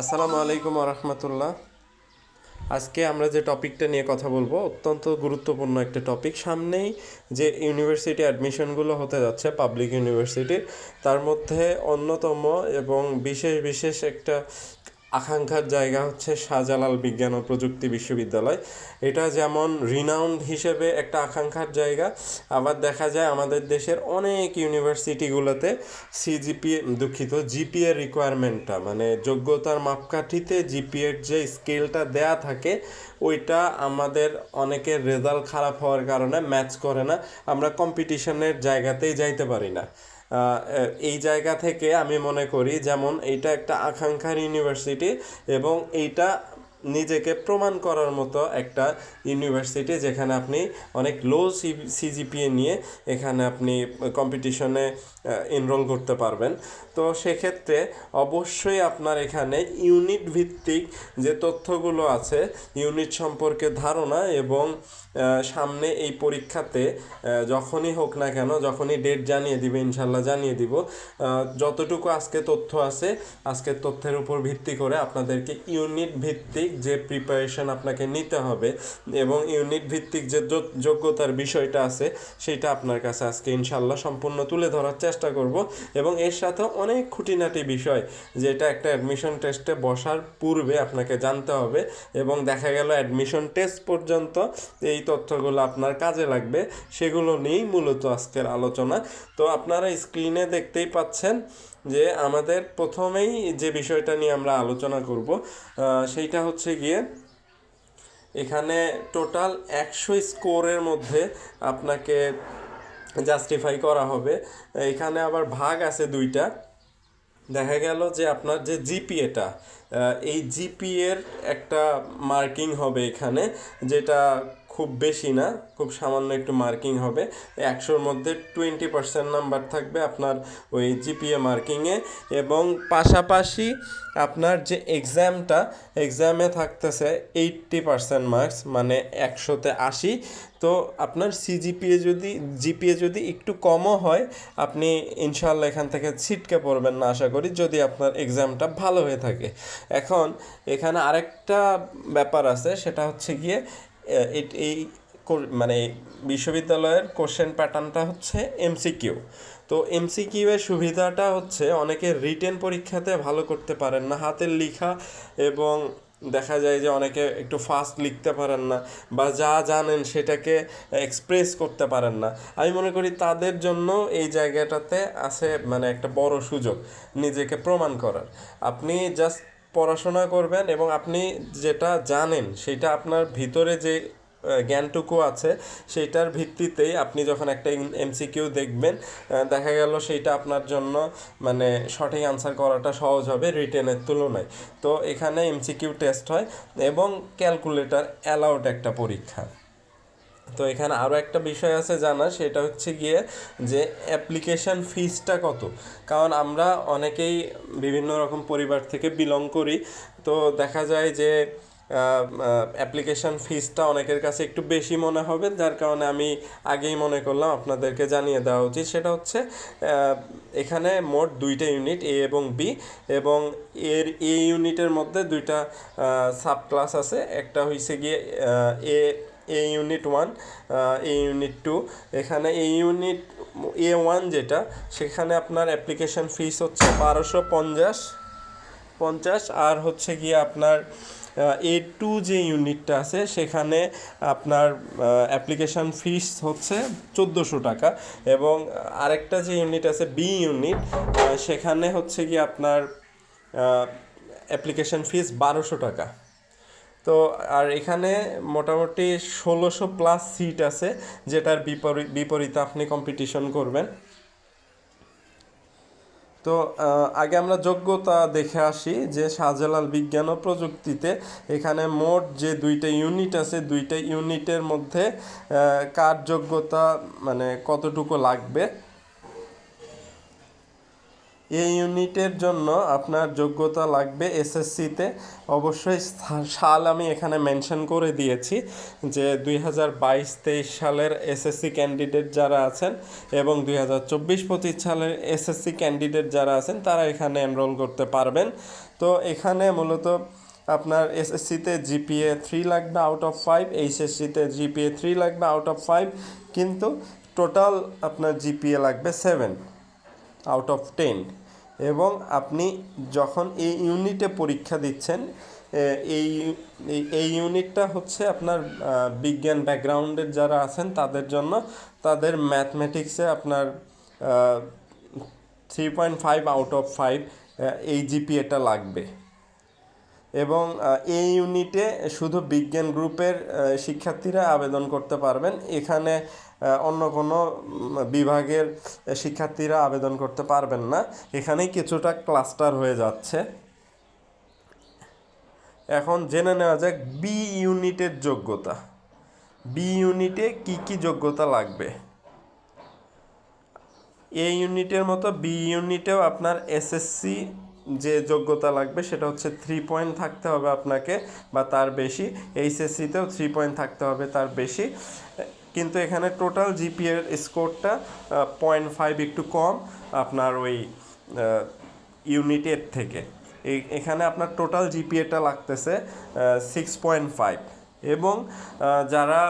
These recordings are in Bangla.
আসসালামু আলাইকুম রহমতুল্লাহ। আজকে আমরা যে টপিকটা নিয়ে কথা বলবো অত্যন্ত গুরুত্বপূর্ণ একটা টপিক। সামনেই যে ইউনিভার্সিটি অ্যাডমিশনগুলো হতে যাচ্ছে পাবলিক ইউনিভার্সিটির, তার মধ্যে অন্যতম এবং বিশেষ বিশেষ একটা আকাঙ্ক্ষার জায়গা হচ্ছে শাহজালাল বিজ্ঞান ও প্রযুক্তি বিশ্ববিদ্যালয়। এটা যেমন রিনাউন্ড হিসেবে একটা আকাঙ্ক্ষার জায়গা, আবার দেখা যায় আমাদের দেশের অনেক ইউনিভার্সিটিগুলোতে জিপিএ রিকোয়ারমেন্টটা মানে যোগ্যতার মাপকাঠিতে জিপিএর যে স্কেলটা দেয়া থাকে ওইটা আমাদের অনেকের রেজাল্ট খারাপ হওয়ার কারণে ম্যাচ করে না, আমরা কম্পিটিশনের জায়গাতেই যাইতে পারি না। এই জায়গা থেকে আমি মনে করি যেমন এইটা একটা আকাঙ্ক্ষার ইউনিভার্সিটি এবং এইটা নিজেকে প্রমাণ করার মতো একটা ইউনিভার্সিটি, যেখানে আপনি অনেক লো সিজিপিএ নিয়ে এখানে আপনি কম্পিটিশনে এনরোল করতে পারবেন। তো সেক্ষেত্রে অবশ্যই আপনার এখানে ইউনিট ভিত্তিক যে তথ্যগুলো আছে, ইউনিট সম্পর্কে ধারণা এবং সামনে এই পরীক্ষাতে যখনই হোক না কেন, যখনই ডেট জানিয়ে দিবে ইনশাল্লাহ জানিয়ে দিব, যতটুকু আজকে তথ্য আছে আজকের তথ্যের উপর ভিত্তি করে আপনাদেরকে ইউনিট ভিত্তিক যে প্রিপারেশন আপনাকে নিতে হবে এবং ইউনিট ভিত্তিক যে যোগ্যতার বিষয়টা আছে সেটা আপনার কাছে আজকে ইনশাল্লাহ সম্পূর্ণ তুলে ধরার চেষ্টা করব। এবং এর সাথে অনেক খুঁটিনাটি বিষয় যেটা একটা অ্যাডমিশন টেস্টে বসার পূর্বে আপনাকে জানতে হবে এবং দেখা গেল অ্যাডমিশন টেস্ট পর্যন্ত এই তথ্যগুলো আপনার কাজে লাগবে, সেগুলো নিয়েই মূলত আজকের আলোচনা। তো আপনারা স্ক্রিনে দেখতেই পাচ্ছেন যে আমাদের প্রথমেই যে বিষয়টা নিয়ে আমরা আলোচনা করব সেইটা হচ্ছে গিয়ে এখানে টোটাল 100 স্কোরের মধ্যে আপনাকে জাস্টিফাই করা হবে। এখানে আবার ভাগ আছে দুইটা। দেখা গেল যে আপনার যে জিপিএটা, এই জিপিএর একটা মার্কিং হবে এখানে, যেটা খুব বেশি না, খুব সামান্য একটু মার্কিং হবে। 100-র মধ্যে 20% নাম্বার থাকবে আপনার ওই জিপিএ মার্কিংয়ে, এবং পাশাপাশি আপনার যে এক্সামে থাকতেছে 80% মার্কস, মানে 100-তে 80। তো আপনার জিপিএ যদি একটু কমও হয় আপনি ইনশাল্লাহ এখান থেকে ছিটকে পড়বেন না আশা করি, যদি আপনার এক্সামটা ভালো হয়ে থাকে। এখন এখানে আরেকটা ব্যাপার আছে, সেটা হচ্ছে গিয়ে এই মানে বিশ্ববিদ্যালয়ের কোশ্চেন প্যাটার্নটা হচ্ছে এমসিকিউ। তো এমসিকিউ এর সুবিধাটা হচ্ছে অনেকে রিটেন পরীক্ষাতে ভালো করতে পারেন না, হাতের লেখা এবং দেখা যায় যে অনেকে একটু ফাস্ট লিখতে পারেন না বা যা জানেন সেটাকে এক্সপ্রেস করতে পারেন না। আমি মনে করি তাদের জন্য এই জায়গাটাতে আছে মানে একটা বড় সুযোগ নিজেকে প্রমাণ করার। আপনি জাস্ট পড়াশোনা করবেন এবং আপনি যেটা জানেন সেটা আপনার ভিতরে যে জ্ঞানটুকু আছে সেইটার ভিত্তিতেই আপনি যখন একটা এমসিকিউ দেখবেন, দেখা গেল সেইটা আপনার জন্য মানে সঠিক আনসার করাটা সহজ হবে রিটেনের তুলনায়। তো এখানে এমসিকিউ টেস্ট হয় এবং ক্যালকুলেটর অ্যালাউড একটা পরীক্ষা। তো এখানে আরও একটা বিষয় আছে জানা, সেটা হচ্ছে গিয়ে যে অ্যাপ্লিকেশান ফিসটা কত। কারণ আমরা অনেকেই বিভিন্ন রকম পরিবার থেকে বিলং করি, তো দেখা যায় যে অ্যাপ্লিকেশান ফিসটা অনেকের কাছে একটু বেশি মনে হবে, যার কারণে আমি আগেই মনে করলাম আপনাদেরকে জানিয়ে দেওয়া উচিত। সেটা হচ্ছে এখানে মোট দুইটা ইউনিট এ এবং বি, এবং এ ইউনিটের মধ্যে দুইটা সাব ক্লাস আছে। একটা হয়েছে গিয়ে এ ইউনিট 1, এ ইউনিট 2। এখানে এ 1 যেটা, সেখানে আপনার অ্যাপ্লিকেশান ফিস হচ্ছে 1250, আর হচ্ছে গিয়ে আপনার A2 যে ইউনিটটা আছে সেখানে আপনার অ্যাপ্লিকেশান ফিস হচ্ছে 1400 টাকা, এবং আরেকটা যে ইউনিট আছে বি ইউনিট, সেখানে হচ্ছে গিয়ে আপনার অ্যাপ্লিকেশান ফিস 1200 টাকা। তো আর এখানে মোটামুটি 1600+ সিট আছে, যেটার বিপরীতে আপনি কম্পিটিশন করবেন। তো আগে আমরা যোগ্যতা দেখে আসি যে শাহজালাল বিজ্ঞান ও প্রযুক্তিতে এখানে মোট যে দুইটা ইউনিট আছে, দুইটা ইউনিটের মধ্যে কার যোগ্যতা মানে কতটুকু লাগবে। এই ইউনিটের জন্য আপনার যোগ্যতা লাগবে এসএসসিতে, অবশ্যই সাল আমি এখানে মেনশন করে দিয়েছি যে 2022-23 সালের এসএসসি ক্যান্ডিডেট যারা আছেন এবং 2024-25 সালের এসএসসি ক্যান্ডিডেট যারা আছেন তারা এখানে এনরোল করতে পারবেন। তো এখানে মূলত আপনার এসএসসিতে জিপিএ 3 লাগবে আউট অফ 5, এইচএসসিতে জিপিএ 3 লাগবে আউট অফ 5, কিন্তু টোটাল আপনার জিপিএ লাগবে 7 আউট অফ 10। এবং আপনি যখন এই ইউনিটে পরীক্ষা দিচ্ছেন, এই এই ইউনিটটা হচ্ছে আপনার বিজ্ঞান ব্যাকগ্রাউন্ডের যারা আছেন তাদের জন্য, তাদের ম্যাথমেটিক্সে আপনার 3.5 আউট অফ 5 এই জিপিএটা লাগবে। এবং এই ইউনিটে শুধু বিজ্ঞান গ্রুপের শিক্ষার্থীরা আবেদন করতে পারবেন, এখানে অন্য কোনো বিভাগের শিক্ষার্থীরা আবেদন করতে পারবেন না, এখানেই কিছুটা ক্লাস্টার হয়ে যাচ্ছে। এখন জেনে নেওয়া যাক বি ইউনিটের যোগ্যতা। বি ইউনিটে কি কি যোগ্যতা লাগবে। এই ইউনিটের মতো বি ইউনিটেও আপনার এসএসসি যে যোগ্যতা লাগবে সেটা হচ্ছে 3 পয়েন্ট থাকতে হবে আপনাকে বা তার বেশি, এইচএসসিতেও 3 পয়েন্ট থাকতে হবে তার বেশি, কিন্তু এখানে টোটাল জিপিএর স্কোরটা 0.5 একটু কম আপনার ওই ইউনিটের থেকে। এখানে আপনার টোটাল জিপিএটা লাগতেছে 6.5। এবং যারা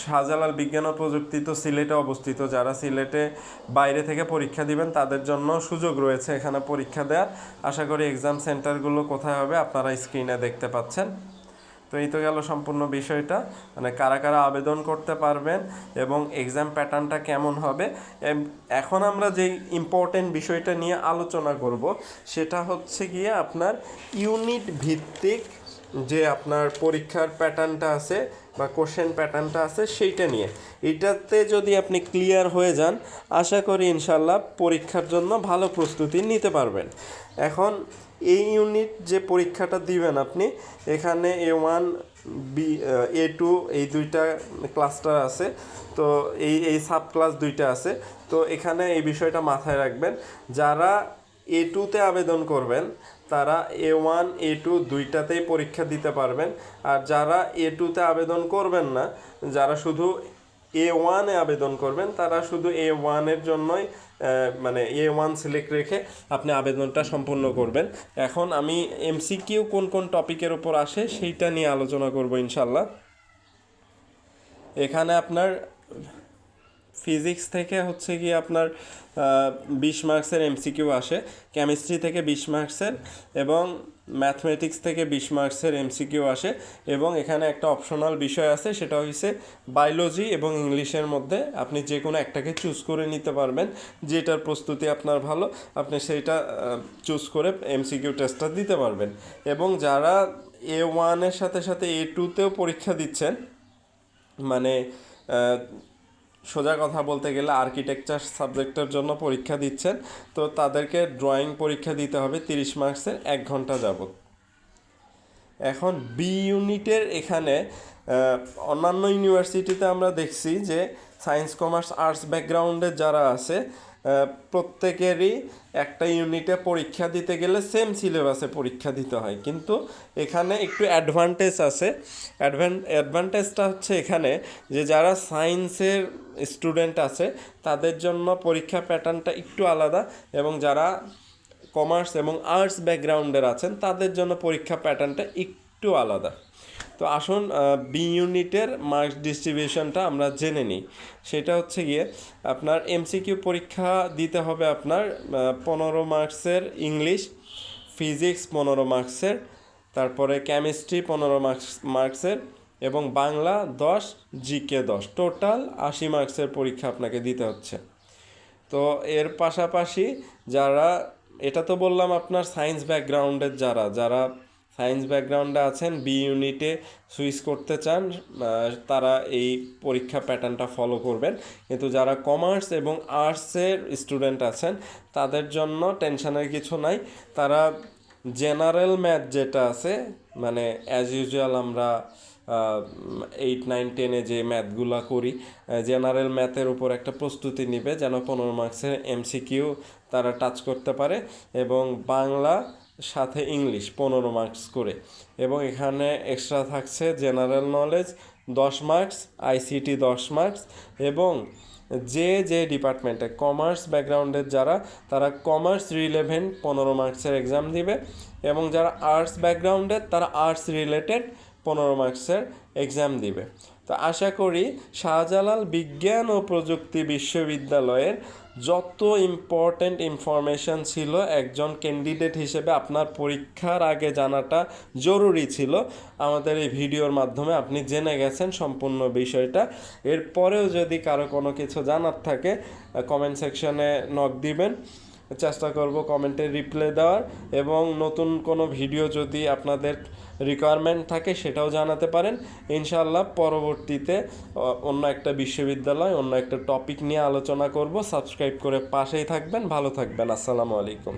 শাহজালাল বিজ্ঞান ও প্রযুক্তি তো সিলেটে অবস্থিত, যারা সিলেটে বাইরে থেকে পরীক্ষা দিবেন তাদের জন্য সুযোগ রয়েছে এখানে পরীক্ষা দেওয়ার। আশা করি এক্সাম সেন্টারগুলো কোথায় হবে আপনারা স্ক্রিনে দেখতে পাচ্ছেন। তো এই তো গেল সম্পূর্ণ বিষয়টা, মানে কারা কারা আবেদন করতে পারবেন এবং এক্সাম প্যাটার্নটা কেমন হবে। এখন আমরা যেই ইম্পর্টেন্ট বিষয়টা নিয়ে আলোচনা করব সেটা হচ্ছে গিয়ে আপনার ইউনিট ভিত্তিক যে আপনার পরীক্ষার প্যাটার্নটা আছে বা কোশ্চেন প্যাটার্নটা আছে সেইটা নিয়ে। এটাতে যদি আপনি ক্লিয়ার হয়ে যান আশা করি ইনশাল্লাহ পরীক্ষার জন্য ভালো প্রস্তুতি নিতে পারবেন। এখন এই ইউনিট যে পরীক্ষাটা দিবেন আপনি, এখানে A1 বি A2 এই দুইটা ক্লাস্টার আছে, তো এই সাব ক্লাস দুইটা আছে। তো এখানে এই বিষয়টা মাথায় রাখবেন, যারা A2-তে আবেদন করবেন তারা A1 A2 দুইটাতেই পরীক্ষা দিতে পারবেন। আর যারা A2-তে আবেদন করবেন না, যারা শুধু A1-এ আবেদন করবেন তারা শুধু A1-এর জন্যই মানে A1 সিলেক্ট রেখে আপনি আবেদনটা সম্পূর্ণ করবেন। এখন আমি এমসিকিউ কোন কোন টপিকের উপর আসে সেইটা নিয়ে আলোচনা করব ইনশাল্লাহ। এখানে আপনার ফিজিক্স থেকে হচ্ছে গিয়ে আপনার 20 মার্কসের এমসিকিউ আসে, কেমিস্ট্রি থেকে 20 মার্কসের এবং ম্যাথমেটিক্স থেকে 20 মার্কসের এমসিকিউ আসে। এবং এখানে একটা অপশনাল বিষয় আছে, সেটা হচ্ছে বায়োলজি এবং ইংলিশের মধ্যে আপনি যে কোনো একটাকে চুজ করে নিতে পারবেন, যেটার প্রস্তুতি আপনার ভালো আপনি সেইটা চুজ করে এমসিকিউ টেস্টটা দিতে পারবেন। এবং যারা A1-এর সাথে সাথে A2-তেও পরীক্ষা দিচ্ছেন, মানে সোজা কথা বলতে গেলে আর্কিটেকচার সাবজেক্টের জন্য পরীক্ষা দিচ্ছেন, তো তাদেরকে ড্রয়িং পরীক্ষা দিতে হবে 30 মার্কসের 1 ঘন্টা যাবত। এখন বি ইউনিটের এখানে অন্যান্য ইউনিভার্সিটিতে আমরা দেখছি যে সায়েন্স কমার্স আর্টস ব্যাকগ্রাউন্ডের যারা আছে প্রত্যেকেরই একটা ইউনিটে পরীক্ষা দিতে গেলে সেম সিলেবাসে পরীক্ষা দিতে হয়, কিন্তু এখানে একটু অ্যাডভান্টেজ আছে। অ্যাডভান্টেজটা হচ্ছে এখানে যে যারা সায়েন্সের স্টুডেন্ট আছে তাদের জন্য পরীক্ষা প্যাটার্নটা একটু আলাদা, এবং যারা কমার্স এবং আর্টস ব্যাকগ্রাউন্ডের আছেন তাদের জন্য পরীক্ষা প্যাটার্নটা একটু আলাদা। তো আসুন বি ইউনিটের মার্কস ডিস্ট্রিবিউশনটা আমরা জেনে নিই। সেটা হচ্ছে গিয়ে আপনার এমসিকিউ পরীক্ষা দিতে হবে আপনার 15 মার্কসের ইংলিশ, ফিজিক্স 15 মার্কসের, তারপরে কেমিস্ট্রি 15 মার্কসের এবং বাংলা 10, জিকে 10, টোটাল 80 মার্কসের পরীক্ষা আপনাকে দিতে হচ্ছে। তো এর পাশাপাশি যারা, এটা তো বললাম আপনার সায়েন্স ব্যাকগ্রাউন্ডের যারা সায়েন্স ব্যাকগ্রাউন্ডে আছেন বি ইউনিটে সুইচ করতে চান তারা এই পরীক্ষা প্যাটার্নটা ফলো করবেন। কিন্তু যারা কমার্স এবং আর্টসের স্টুডেন্ট আছেন তাদের জন্য টেনশনের কিছু নাই, তারা জেনারেল ম্যাথ যেটা আছে, মানে অ্যাজ ইউজুয়াল আমরা 8, 9, 10-এ যে ম্যাথগুলো করি, জেনারেল ম্যাথের উপর একটা প্রস্তুতি নিবে যেন 15 মার্কসের এমসিকিউ তারা টাচ করতে পারে, এবং বাংলা সাথে ইংলিশ 15 মার্কস করে, এবং এখানে এক্সট্রা থাকছে general knowledge 10 marks, ICT 10 marks, এবং যে ডিপার্টমেন্টে কমার্স ব্যাকগ্রাউন্ডের যারা, তারা কমার্স রিলেভেন্ট 15 মার্কসের এক্সাম দিবে, এবং যারা আর্টস ব্যাকগ্রাউন্ডের তারা আর্টস রিলেটেড 15 মার্কসের এক্সাম দিবে। তো আশা করি শাহজালাল বিজ্ঞান ও প্রযুক্তি বিশ্ববিদ্যালয়ের যত ইম্পর্ট্যান্ট ইনফরমেশান ছিল একজন ক্যান্ডিডেট হিসেবে আপনার পরীক্ষার আগে জানাটা জরুরি ছিল, আমাদের এই ভিডিওর মাধ্যমে আপনি জেনে গেছেন সম্পূর্ণ বিষয়টা। এরপরেও যদি কারো কোনো কিছু জানার থাকে কমেন্ট সেকশনে নক দিবেন, চেষ্টা করব কমেন্টে রিপ্লাই দেওয়ার, এবং নতুন কোনো ভিডিও যদি আপনাদের রিকোয়ারমেন্ট থাকে সেটাও জানাতে পারেন। ইনশাআল্লাহ পরবর্তীতে অন্য একটা বিশ্ববিদ্যালয়, অন্য একটা টপিক নিয়ে আলোচনা করব। সাবস্ক্রাইব করে পাশেই থাকবেন, ভালো থাকবেন। আসসালামু আলাইকুম।